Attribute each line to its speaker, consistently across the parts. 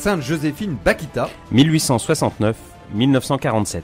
Speaker 1: Sainte Joséphine Bakhita,
Speaker 2: 1869-1947.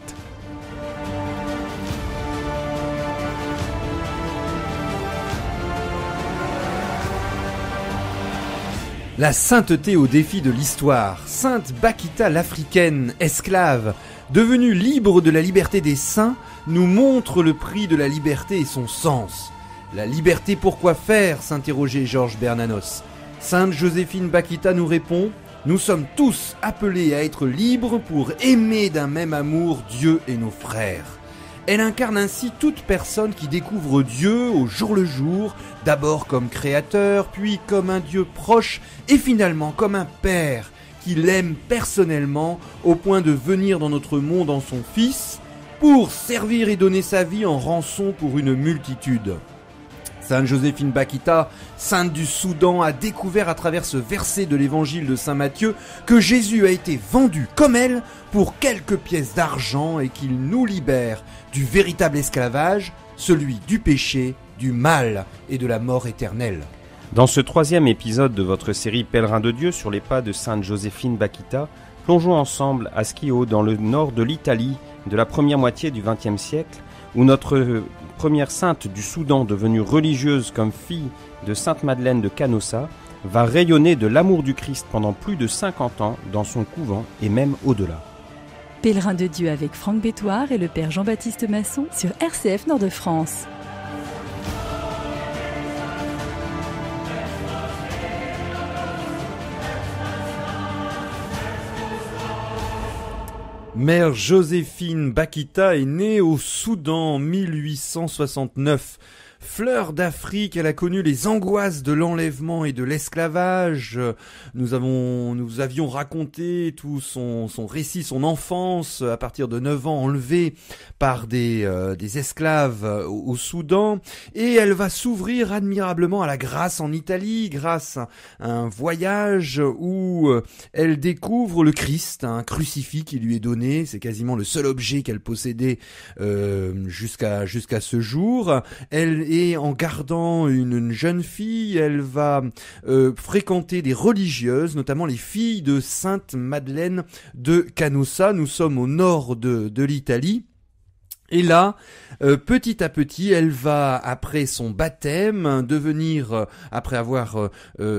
Speaker 1: La sainteté au défi de l'histoire. Sainte Bakhita l'Africaine, esclave, devenue libre de la liberté des saints, nous montre le prix de la liberté et son sens. La liberté pour quoi faire, s'interrogeait Georges Bernanos. Sainte Joséphine Bakhita nous répond: nous sommes tous appelés à être libres pour aimer d'un même amour Dieu et nos frères. Elle incarne ainsi toute personne qui découvre Dieu au jour le jour, d'abord comme créateur, puis comme un Dieu proche et finalement comme un père qui l'aime personnellement au point de venir dans notre monde en son Fils pour servir et donner sa vie en rançon pour une multitude. Sainte Joséphine Bakhita, sainte du Soudan, a découvert à travers ce verset de l'évangile de Saint Matthieu que Jésus a été vendu comme elle pour quelques pièces d'argent et qu'il nous libère du véritable esclavage, celui du péché, du mal et de la mort éternelle.
Speaker 2: Dans ce 3e épisode de votre série Pèlerins de Dieu sur les pas de Sainte Joséphine Bakhita, plongeons ensemble à Schio, dans le nord de l'Italie, de la première moitié du XXe siècle, où notre première sainte du Soudan, devenue religieuse comme fille de Sainte Madeleine de Canossa, va rayonner de l'amour du Christ pendant plus de 50 ans dans son couvent et même au-delà.
Speaker 3: Pèlerins de Dieu avec Franck Bétoir et le Père Jean-Baptiste Masson sur RCF Nord-de-France.
Speaker 1: Mère Joséphine Bakhita est née au Soudan en 1869. Fleur d'Afrique, elle a connu les angoisses de l'enlèvement et de l'esclavage. Nous avions raconté tout son récit, son enfance, à partir de 9 ans, enlevée par des esclaves au Soudan. Et elle va s'ouvrir admirablement à la grâce en Italie, grâce à un voyage où elle découvre le Christ, un crucifix qui lui est donné. C'est quasiment le seul objet qu'elle possédait jusqu'à ce jour. Et en gardant une jeune fille, elle va fréquenter des religieuses, notamment les filles de Sainte Madeleine de Canossa. Nous sommes au nord de l'Italie. Et là, petit à petit, elle va, après son baptême, devenir, après avoir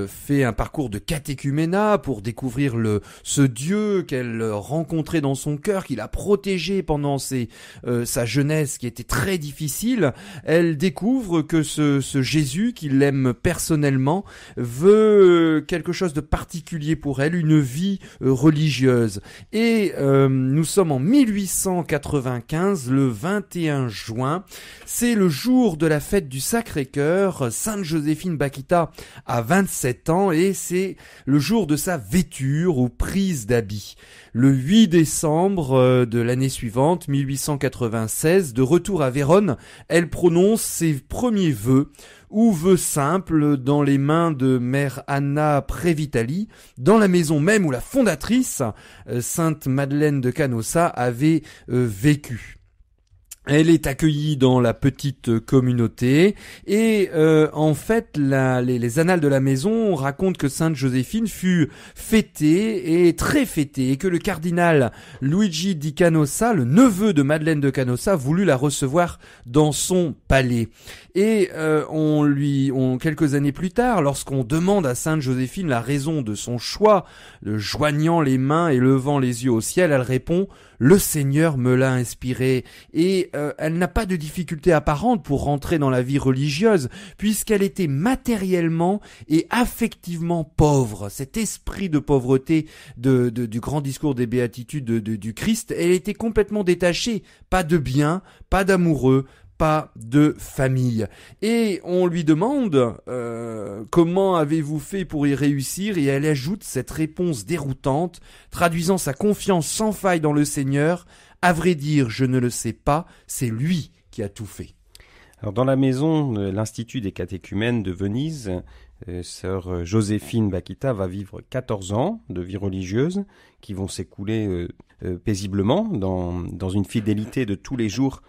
Speaker 1: fait un parcours de catéchuménat pour découvrir ce Dieu qu'elle rencontrait dans son cœur, qu'il a protégé pendant sa jeunesse qui était très difficile, elle découvre que ce Jésus, qui l'aime personnellement, veut quelque chose de particulier pour elle, une vie religieuse. Et nous sommes en 1895, le 21 juin, c'est le jour de la fête du Sacré-Cœur. Sainte Joséphine Bakhita a 27 ans et c'est le jour de sa vêture ou prise d'habit. Le 8 décembre de l'année suivante, 1896, de retour à Vérone, elle prononce ses premiers vœux, ou vœux simples, dans les mains de Mère Anna Previtali, dans la maison même où la fondatrice, Sainte Madeleine de Canossa, avait vécu. Elle est accueillie dans la petite communauté et en fait les annales de la maison racontent que Sainte Joséphine fut fêtée et très fêtée et que le cardinal Luigi di Canossa, le neveu de Madeleine de Canossa, voulut la recevoir dans son palais. Et quelques années plus tard, lorsqu'on demande à Sainte Joséphine la raison de son choix, joignant les mains et levant les yeux au ciel, elle répond: le Seigneur me l'a inspiré. Et elle n'a pas de difficulté apparente pour rentrer dans la vie religieuse, puisqu'elle était matériellement et affectivement pauvre. Cet esprit de pauvreté du grand discours des béatitudes du Christ, elle était complètement détachée. Pas de biens, pas d'amoureux, pas de famille. Et on lui demande comment avez-vous fait pour y réussir, et elle ajoute cette réponse déroutante, traduisant sa confiance sans faille dans le Seigneur: à vrai dire, je ne le sais pas, c'est lui qui a tout fait.
Speaker 2: Alors dans la maison de l'Institut des catéchumènes de Venise, sœur Joséphine Bakhita va vivre 14 ans de vie religieuse qui vont s'écouler paisiblement dans une fidélité de tous les jours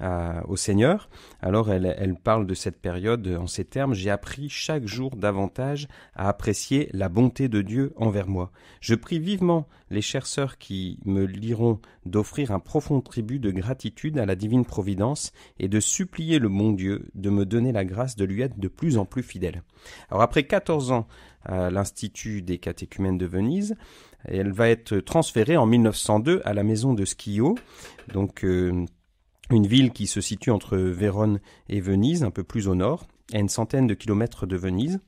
Speaker 2: au Seigneur. Alors elle parle de cette période en ces termes: « J'ai appris chaque jour davantage à apprécier la bonté de Dieu envers moi. Je prie vivement les chères sœurs qui me liront d'offrir un profond tribut de gratitude à la divine providence et de supplier le bon Dieu de me donner la grâce de lui être de plus en plus fidèle. » Alors après 14 ans à l'Institut des catéchumènes de Venise, elle va être transférée en 1902 à la maison de Schio, donc une ville qui se situe entre Vérone et Venise, un peu plus au nord, à une centaine de kilomètres de Venise.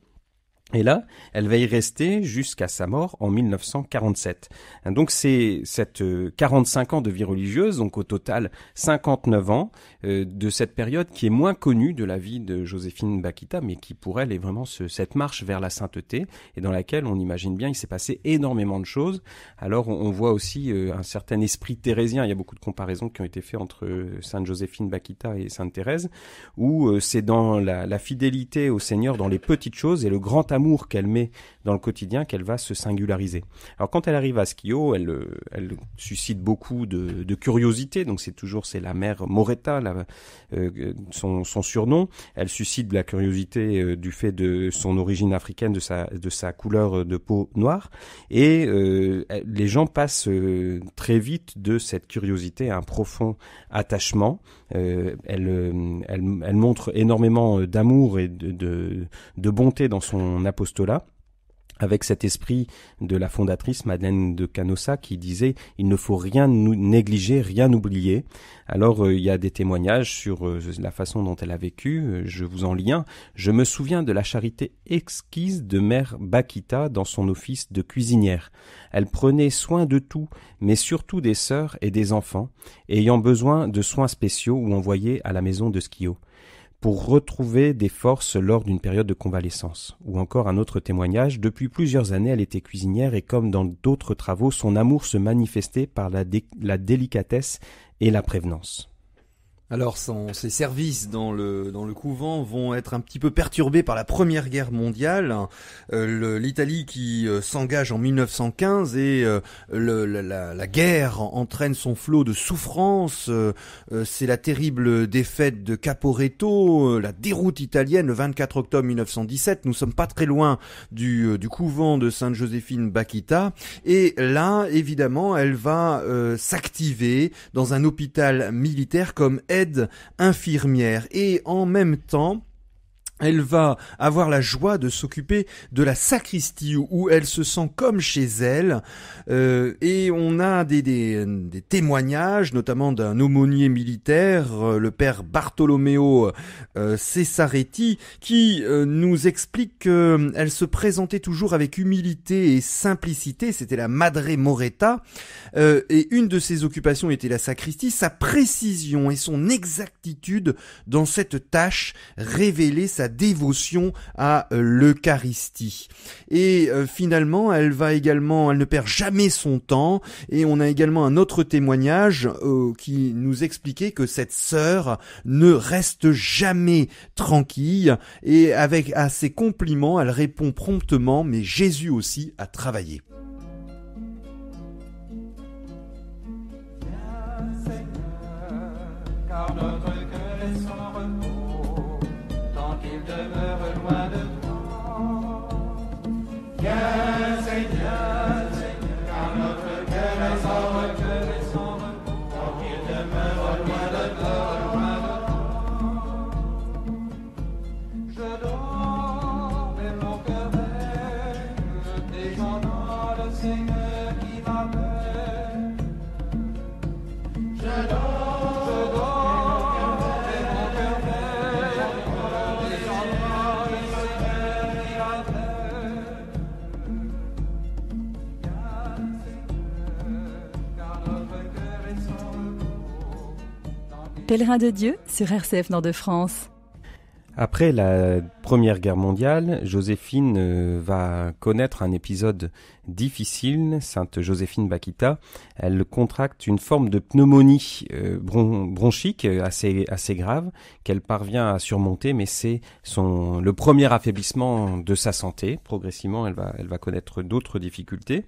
Speaker 2: Et là, elle va y rester jusqu'à sa mort en 1947. Donc c'est cette 45 ans de vie religieuse, donc au total 59 ans de cette période qui est moins connue de la vie de Joséphine Bakhita, mais qui pour elle est vraiment cette marche vers la sainteté, et dans laquelle on imagine bien il s'est passé énormément de choses. Alors on voit aussi un certain esprit thérésien. Il y a beaucoup de comparaisons qui ont été faites entre Sainte Joséphine Bakhita et Sainte Thérèse, où c'est dans la fidélité au Seigneur dans les petites choses et le grand amour qu'elle met dans le quotidien qu'elle va se singulariser. Alors quand elle arrive à Schio, elle suscite beaucoup de curiosité, donc c'est la mère Moretta, son surnom. Elle suscite de la curiosité du fait de son origine africaine, de sa couleur de peau noire, et les gens passent très vite de cette curiosité à un profond attachement. Elle montre énormément d'amour et de bonté dans son apostolat, avec cet esprit de la fondatrice Madeleine de Canossa qui disait « Il ne faut rien négliger, rien oublier ». Alors il y a des témoignages sur la façon dont elle a vécu, je vous en lis un. « Je me souviens de la charité exquise de mère Bakhita dans son office de cuisinière. Elle prenait soin de tout, mais surtout des sœurs et des enfants, ayant besoin de soins spéciaux ou envoyés à la maison de Schio, pour retrouver des forces lors d'une période de convalescence. » Ou encore un autre témoignage: « Depuis plusieurs années, elle était cuisinière et comme dans d'autres travaux, son amour se manifestait par la délicatesse et la prévenance. »
Speaker 1: Alors ses services dans le couvent vont être un petit peu perturbés par la Première Guerre mondiale. L'Italie qui s'engage en 1915 et la guerre entraîne son flot de souffrance. C'est la terrible défaite de Caporetto, la déroute italienne le 24 octobre 1917. Nous sommes pas très loin du couvent de Sainte Joséphine Bakhita. Et là, évidemment, elle va s'activer dans un hôpital militaire comme aide infirmière, et en même temps elle va avoir la joie de s'occuper de la sacristie où elle se sent comme chez elle, et on a des témoignages, notamment d'un aumônier militaire, le père Bartolomeo Cesaretti, qui nous explique qu'elle se présentait toujours avec humilité et simplicité. C'était la Madre Moretta, et une de ses occupations était la sacristie. Sa précision et son exactitude dans cette tâche révélaient sa dévotion à l'Eucharistie. Et finalement, elle ne perd jamais son temps. Et on a également un autre témoignage qui nous expliquait que cette sœur ne reste jamais tranquille, et à ses compliments, elle répond promptement: mais Jésus aussi a travaillé.
Speaker 3: Pèlerin de Dieu sur RCF Nord de France.
Speaker 2: Après la Première Guerre mondiale, Joséphine va connaître un épisode difficile. Sainte Joséphine Bakhita, elle contracte une forme de pneumonie bronchique assez grave qu'elle parvient à surmonter, mais c'est le premier affaiblissement de sa santé. Progressivement, elle va connaître d'autres difficultés.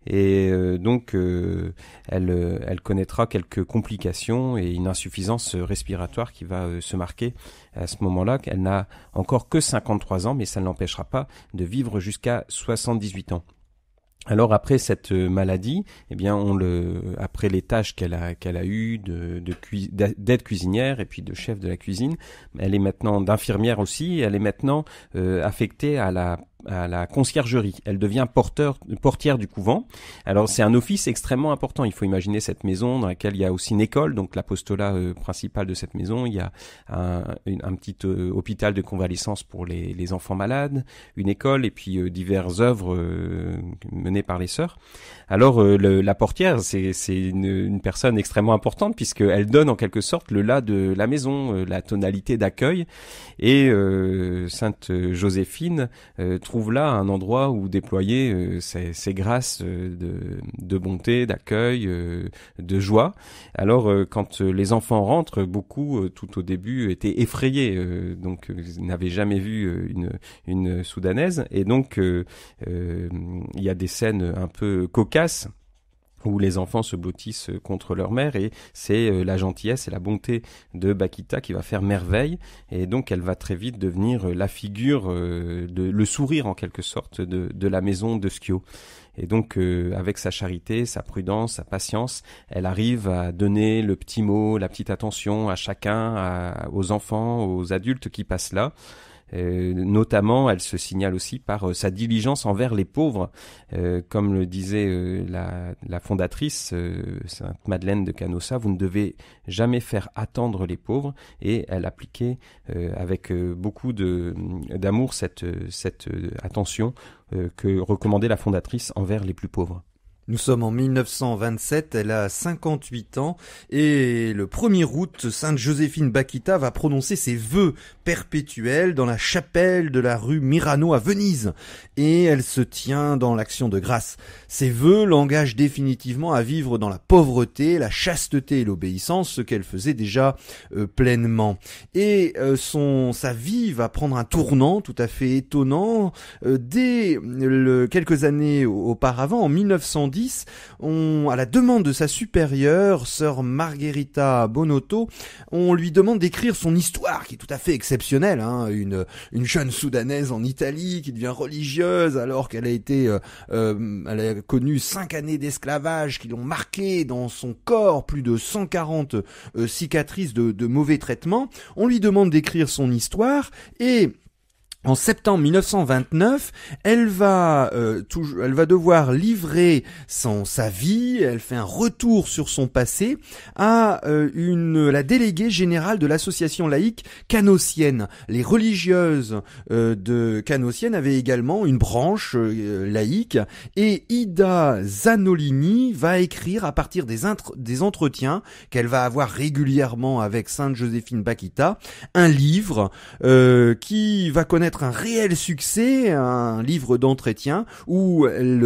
Speaker 2: et donc elle connaîtra quelques complications et une insuffisance respiratoire qui va se marquer à ce moment-là. Elle n'a encore que 53 ans, mais ça ne l'empêchera pas de vivre jusqu'à 78 ans. Alors après cette maladie, eh bien après les tâches qu'elle a eues d'aide cuisinière et puis de chef de la cuisine, elle est maintenant d'infirmière aussi. Elle est maintenant affectée à la conciergerie. Elle devient portière du couvent. Alors c'est un office extrêmement important. Il faut imaginer cette maison dans laquelle il y a aussi une école, donc l'apostolat principal de cette maison. Il y a un petit hôpital de convalescence pour les enfants malades, une école et puis diverses œuvres menées par les sœurs. Alors la portière, c'est une personne extrêmement importante puisqu'elle donne en quelque sorte le là de la maison, la tonalité d'accueil. Et Sainte Joséphine trouve là un endroit où déployer ses grâces de bonté, d'accueil, de joie. Alors quand les enfants rentrent, beaucoup tout au début étaient effrayés, donc n'avaient jamais vu une soudanaise, et donc il y a des scènes un peu cocasses où les enfants se blottissent contre leur mère, et c'est la gentillesse et la bonté de Bakita qui va faire merveille, et donc elle va très vite devenir la figure, le sourire en quelque sorte de la maison de Schio. Et donc avec sa charité, sa prudence, sa patience, elle arrive à donner le petit mot, la petite attention à chacun, aux enfants, aux adultes qui passent là. Notamment, elle se signale aussi par sa diligence envers les pauvres, comme le disait la fondatrice Sainte Madeleine de Canossa. Vous ne devez jamais faire attendre les pauvres, et elle appliquait avec beaucoup d'amour cette attention que recommandait la fondatrice envers les plus pauvres.
Speaker 1: Nous sommes en 1927, elle a 58 ans, et le 1er août, Sainte Joséphine Bakita va prononcer ses vœux perpétuels dans la chapelle de la rue Mirano à Venise, et elle se tient dans l'action de grâce. Ces vœux l'engagent définitivement à vivre dans la pauvreté, la chasteté et l'obéissance, ce qu'elle faisait déjà pleinement. Et sa vie va prendre un tournant tout à fait étonnant. Dès quelques années auparavant, en 1910, à la demande de sa supérieure, sœur Margherita Bonotto, on lui demande d'écrire son histoire, qui est tout à fait exceptionnelle, hein, une jeune soudanaise en Italie qui devient religieuse alors qu'elle elle a connu 5 années d'esclavage qui l'ont marquée dans son corps, plus de 140 cicatrices de mauvais traitements. On lui demande d'écrire son histoire, et en septembre 1929, elle va devoir livrer sa vie. Elle fait un retour sur son passé à la déléguée générale de l'association laïque canossienne. Les religieuses de Canossienne avaient également une branche laïque, et Ida Zanolini va écrire à partir des entretiens qu'elle va avoir régulièrement avec Sainte Joséphine Bakita un livre qui va connaître un réel succès, un livre d'entretien où elle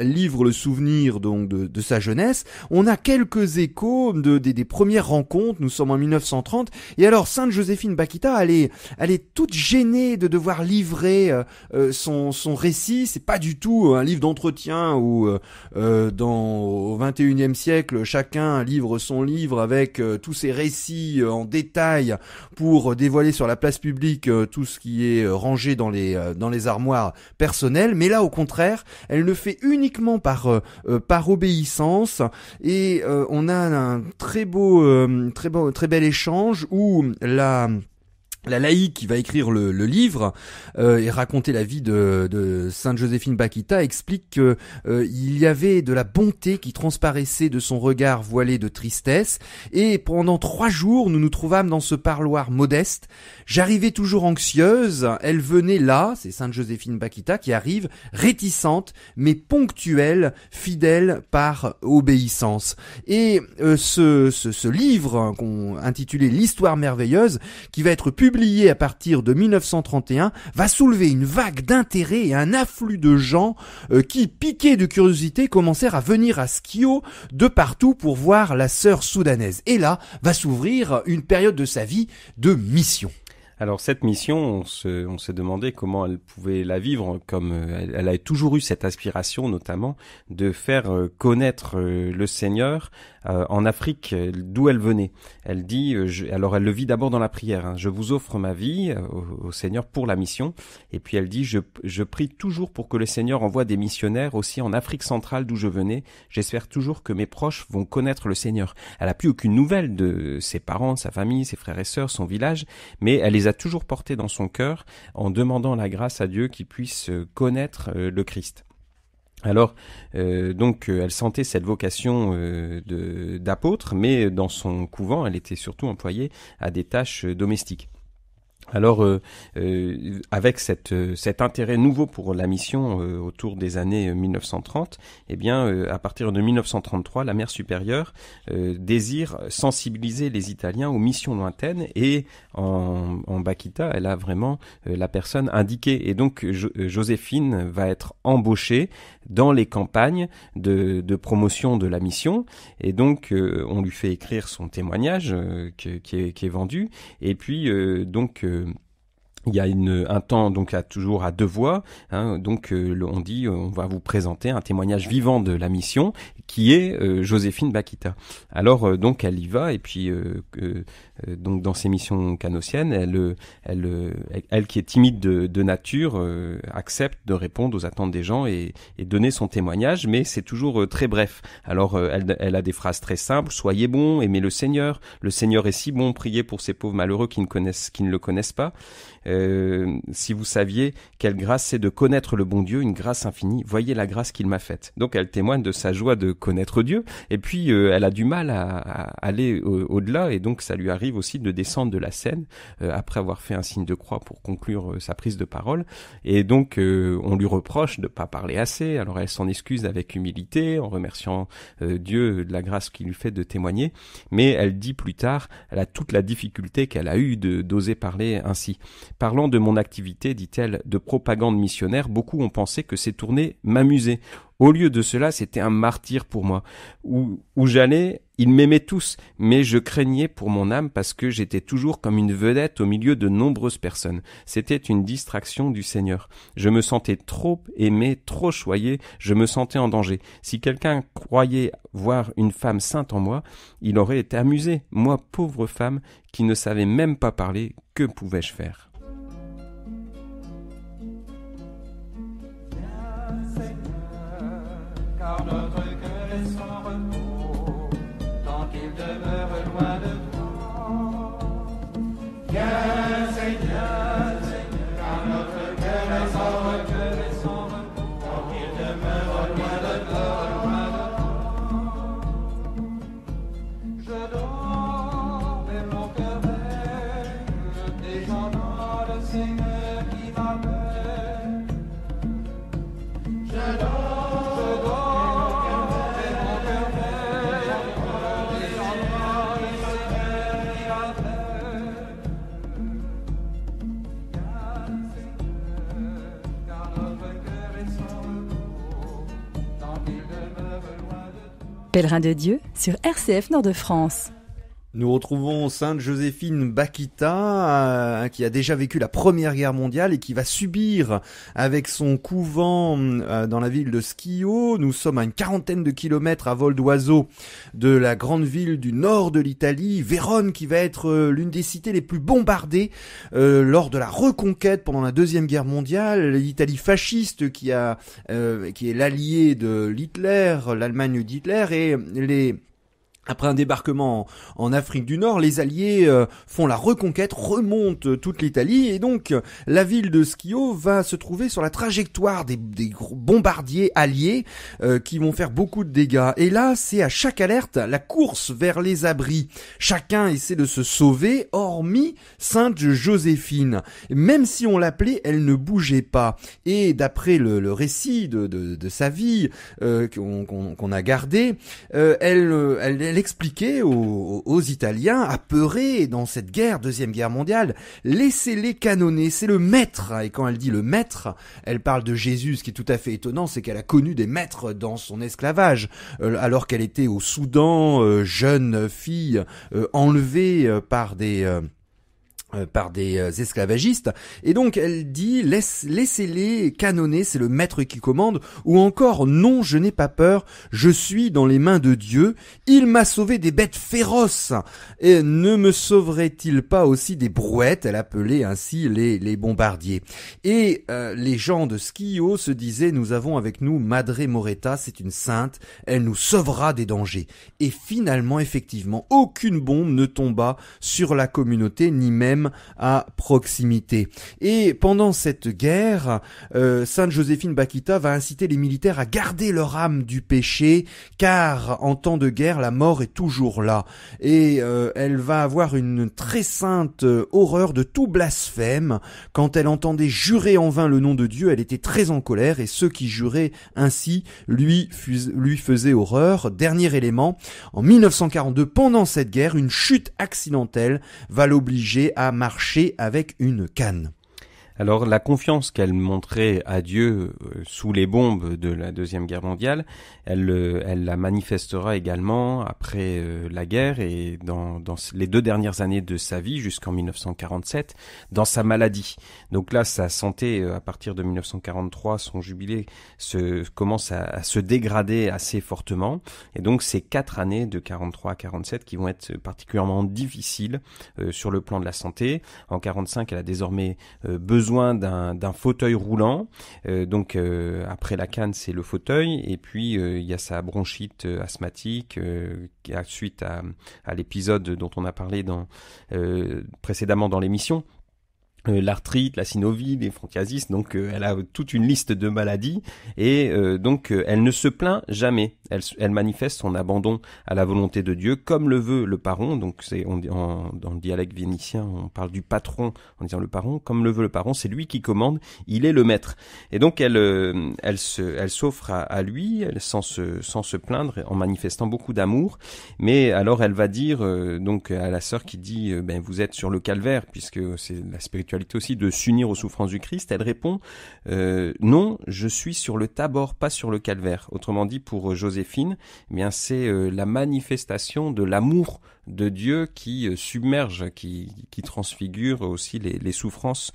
Speaker 1: livre le souvenir donc de sa jeunesse. On a quelques échos des premières rencontres. Nous sommes en 1930, et alors Sainte Joséphine Bakita, elle est toute gênée de devoir livrer son récit. C'est pas du tout un livre d'entretien où au 21e siècle chacun livre son livre avec tous ses récits en détail pour dévoiler sur la place publique tout ce qui est rangé dans les armoires personnelles. Mais là, au contraire, elle le fait uniquement par obéissance, et on a un très bel échange où la laïque qui va écrire le livre et raconter la vie de Sainte Joséphine Bakita explique que il y avait de la bonté qui transparaissait de son regard voilé de tristesse, et pendant 3 jours nous nous trouvâmes dans ce parloir modeste. J'arrivais toujours anxieuse, elle venait là, c'est Sainte Joséphine Bakita qui arrive, réticente mais ponctuelle, fidèle par obéissance. Et ce livre intitulé L'Histoire merveilleuse, qui va être publié à partir de 1931, va soulever une vague d'intérêt et un afflux de gens qui, piqués de curiosité, commencèrent à venir à Schio de partout pour voir la sœur soudanaise. Et là va s'ouvrir une période de sa vie de mission.
Speaker 2: Alors cette mission, on se demandait comment elle pouvait la vivre, comme elle a toujours eu cette aspiration notamment de faire connaître le Seigneur en Afrique, d'où elle venait. Elle dit, alors elle le vit d'abord dans la prière, hein, je vous offre ma vie au Seigneur pour la mission, et puis elle dit, je prie toujours pour que le Seigneur envoie des missionnaires aussi en Afrique centrale d'où je venais, j'espère toujours que mes proches vont connaître le Seigneur. Elle n'a plus aucune nouvelle de ses parents, de sa famille, ses frères et sœurs, son village, mais elle les a toujours portés dans son cœur en demandant la grâce à Dieu qu'il puisse connaître le Christ. Alors, donc, elle sentait cette vocation d'apôtre, mais dans son couvent, elle était surtout employée à des tâches domestiques. Alors, avec cet intérêt nouveau pour la mission autour des années 1930, eh bien, à partir de 1933, la Mère supérieure désire sensibiliser les Italiens aux missions lointaines, et en Bakita, elle a vraiment la personne indiquée. Et donc, Joséphine va être embauchée dans les campagnes de promotion de la mission, et donc on lui fait écrire son témoignage qui est vendu, et puis il y a un temps donc toujours à deux voix, hein, donc on dit on va vous présenter un témoignage vivant de la mission qui est Joséphine Bakita. Alors donc elle y va, et puis donc dans ses missions canossiennes, elle qui est timide de nature accepte de répondre aux attentes des gens et donner son témoignage, mais c'est toujours très bref. Alors elle a des phrases très simples: soyez bons, aimez le Seigneur est si bon, priez pour ces pauvres malheureux qui ne le connaissent pas. Si vous saviez quelle grâce c'est de connaître le bon Dieu, une grâce infinie, voyez la grâce qu'il m'a faite. Donc elle témoigne de sa joie de connaître Dieu, et puis elle a du mal à aller au-delà, et donc ça lui arrive aussi de descendre de la scène après avoir fait un signe de croix pour conclure sa prise de parole, et donc on lui reproche de pas parler assez. Alors elle s'en excuse avec humilité en remerciant Dieu de la grâce qu'il lui fait de témoigner, mais elle dit plus tard, elle a toute la difficulté qu'elle a eue d'oser parler ainsi. Parlant de mon activité, dit-elle, de propagande missionnaire, beaucoup ont pensé que ces tournées m'amusaient. Au lieu de cela, c'était un martyre pour moi. Où j'allais, ils m'aimaient tous, mais je craignais pour mon âme parce que j'étais toujours comme une vedette au milieu de nombreuses personnes. C'était une distraction du Seigneur. Je me sentais trop aimé, trop choyé, je me sentais en danger. Si quelqu'un croyait voir une femme sainte en moi, il aurait été amusé. Moi, pauvre femme, qui ne savais même pas parler, que pouvais-je faire ?
Speaker 4: Car notre cœur est sans repos, tant qu'il demeure loin de toi. Viens Seigneur, car notre cœur est sans repos, tant qu'il demeure loin de toi. Je dors, mais mon cœur veille, descendant le Seigneur qui m'appelle. Je dors.
Speaker 3: Pèlerin de Dieu sur RCF Nord-de-France.
Speaker 1: Nous retrouvons Sainte Joséphine Bakita, qui a déjà vécu la Première Guerre mondiale et qui va subir avec son couvent dans la ville de Schio. Nous sommes à une quarantaine de kilomètres à vol d'oiseau de la grande ville du nord de l'Italie, Vérone, qui va être l'une des cités les plus bombardées lors de la reconquête pendant la Deuxième Guerre mondiale. L'Italie fasciste qui est l'allié de Hitler, l'Allemagne d'Hitler, et après un débarquement en Afrique du Nord, les Alliés font la reconquête, remontent toute l'Italie, et donc la ville de Schio va se trouver sur la trajectoire des gros bombardiers alliés qui vont faire beaucoup de dégâts. Et là, c'est à chaque alerte la course vers les abris. Chacun essaie de se sauver, hormis Sainte Joséphine. Même si on l'appelait, elle ne bougeait pas. Et d'après le récit de sa vie qu'on a gardé, elle expliquait aux Italiens apeurés dans cette guerre, Deuxième Guerre mondiale, laissez-les canonner, c'est le maître. Et quand elle dit le maître, elle parle de Jésus. Ce qui est tout à fait étonnant, c'est qu'elle a connu des maîtres dans son esclavage, alors qu'elle était au Soudan, jeune fille, enlevée par des par des esclavagistes, et donc elle dit laissez-les canonner, c'est le maître qui commande, ou encore non, je n'ai pas peur, je suis dans les mains de Dieu, il m'a sauvé des bêtes féroces, et ne me sauverait-il pas aussi des brouettes? Elle appelait ainsi les bombardiers. Et les gens de Schio se disaient, nous avons avec nous Madre Moretta, c'est une sainte, elle nous sauvera des dangers. Et finalement, effectivement, aucune bombe ne tomba sur la communauté, ni même à proximité. Et pendant cette guerre, Sainte Joséphine Bakhita va inciter les militaires à garder leur âme du péché, car en temps de guerre, la mort est toujours là. Et elle va avoir une très sainte horreur de tout blasphème. Quand elle entendait jurer en vain le nom de Dieu, elle était très en colère, et ceux qui juraient ainsi lui faisaient horreur. Dernier élément, en 1942, pendant cette guerre, une chute accidentelle va l'obliger à marcher avec une canne.
Speaker 2: Alors la confiance qu'elle montrait à Dieu sous les bombes de la Deuxième Guerre mondiale, elle la manifestera également après la guerre et dans les 2 dernières années de sa vie jusqu'en 1947, dans sa maladie. Donc là, sa santé, à partir de 1943, son jubilé commence à se dégrader assez fortement. Et donc ces 4 années de 43 à 47 qui vont être particulièrement difficiles sur le plan de la santé. En 45, elle a désormais besoin d'un fauteuil roulant, donc après la canne c'est le fauteuil, et puis il y a sa bronchite asthmatique suite à l'épisode dont on a parlé précédemment dans l'émission. L'arthrite, la synovie, les bronchiasis, donc elle a toute une liste de maladies et donc elle ne se plaint jamais. Elle manifeste son abandon à la volonté de Dieu comme le veut le paron. Donc dans le dialecte vénitien, on parle du patron en disant le paron, comme le veut le paron, c'est lui qui commande, il est le maître. Et donc elle s'offre à lui, sans se plaindre, en manifestant beaucoup d'amour. Mais alors elle va dire donc à la sœur qui dit vous êtes sur le calvaire, puisque c'est la spiritualité aussi de s'unir aux souffrances du Christ, elle répond non, je suis sur le Tabor, pas sur le calvaire. Autrement dit, pour Joséphine, c'est la manifestation de l'amour de Dieu qui submerge, qui transfigure aussi les souffrances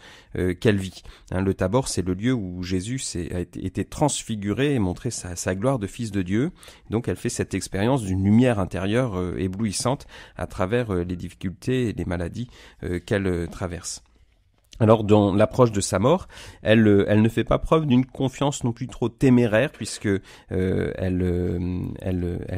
Speaker 2: qu'elle vit. Le Tabor, c'est le lieu où Jésus a été transfiguré et montré sa gloire de fils de Dieu. Donc elle fait cette expérience d'une lumière intérieure éblouissante à travers les difficultés et les maladies qu'elle traverse. Alors, dans l'approche de sa mort, elle ne fait pas preuve d'une confiance non plus trop téméraire, puisque elle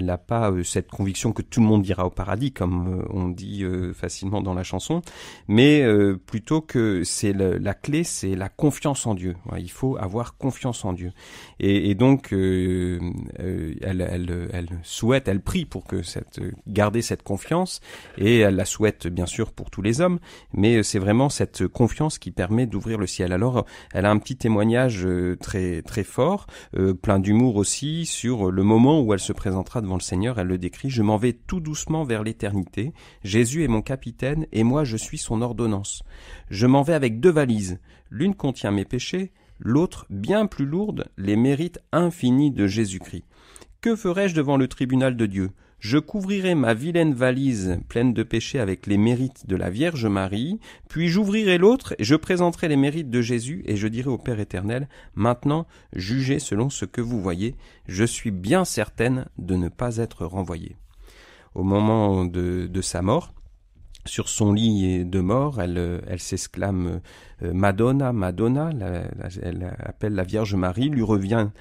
Speaker 2: n'a pas cette conviction que tout le monde ira au paradis, comme on dit facilement dans la chanson, mais plutôt que c'est la clé, c'est la confiance en Dieu. Ouais, il faut avoir confiance en Dieu, et donc elle souhaite, elle prie pour que garder cette confiance, et elle la souhaite bien sûr pour tous les hommes, mais c'est vraiment cette confiance qui permet d'ouvrir le ciel. Alors, elle a un petit témoignage très très fort, plein d'humour aussi, sur le moment où elle se présentera devant le Seigneur. Elle le décrit: je m'en vais tout doucement vers l'éternité. Jésus est mon capitaine et moi je suis son ordonnance. Je m'en vais avec 2 valises. L'une contient mes péchés, l'autre, bien plus lourde, les mérites infinis de Jésus-Christ. Que ferai-je devant le tribunal de Dieu ? Je couvrirai ma vilaine valise pleine de péchés avec les mérites de la Vierge Marie, puis j'ouvrirai l'autre et je présenterai les mérites de Jésus et je dirai au Père éternel: maintenant, jugez selon ce que vous voyez, je suis bien certaine de ne pas être renvoyée. Au moment de sa mort, sur son lit de mort, elle s'exclame Madonna, Madonna, elle appelle la Vierge Marie, lui revient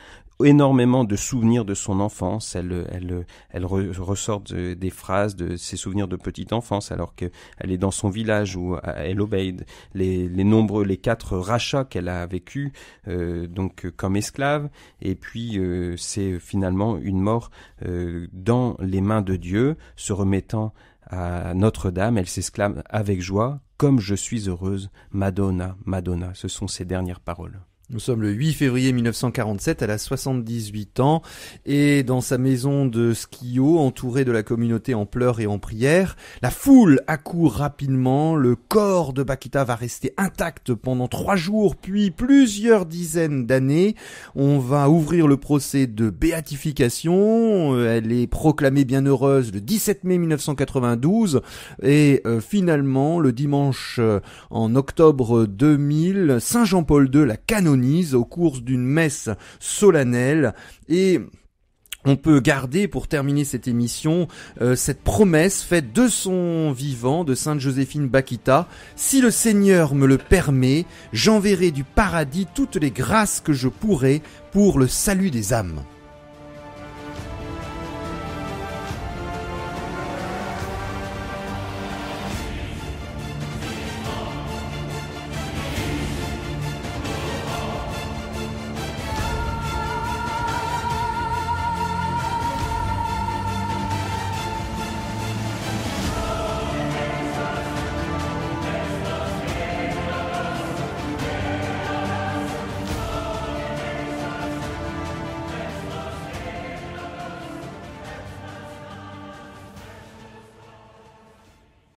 Speaker 2: énormément de souvenirs de son enfance. Elle ressort des phrases de ses souvenirs de petite enfance, alors qu'elle est dans son village où elle obéit les 4 rachats qu'elle a vécu donc comme esclave, et puis c'est finalement une mort dans les mains de Dieu, se remettant à Notre-Dame. Elle s'exclame avec joie: comme je suis heureuse, Madonna, Madonna. Ce sont ses dernières paroles.
Speaker 1: Nous sommes le 8 février 1947, elle a 78 ans et dans sa maison de Schio, entourée de la communauté en pleurs et en prières, la foule accourt rapidement, le corps de Bakita va rester intact pendant 3 jours puis plusieurs dizaines d'années. On va ouvrir le procès de béatification, elle est proclamée bienheureuse le 17 mai 1992 et finalement le dimanche en octobre 2000, Saint Jean-Paul II la canonise au cours d'une messe solennelle et on peut garder, pour terminer cette émission, cette promesse faite de son vivant, de Sainte Joséphine Bakita. Si le Seigneur me le permet, j'enverrai du paradis toutes les grâces que je pourrai pour le salut des âmes.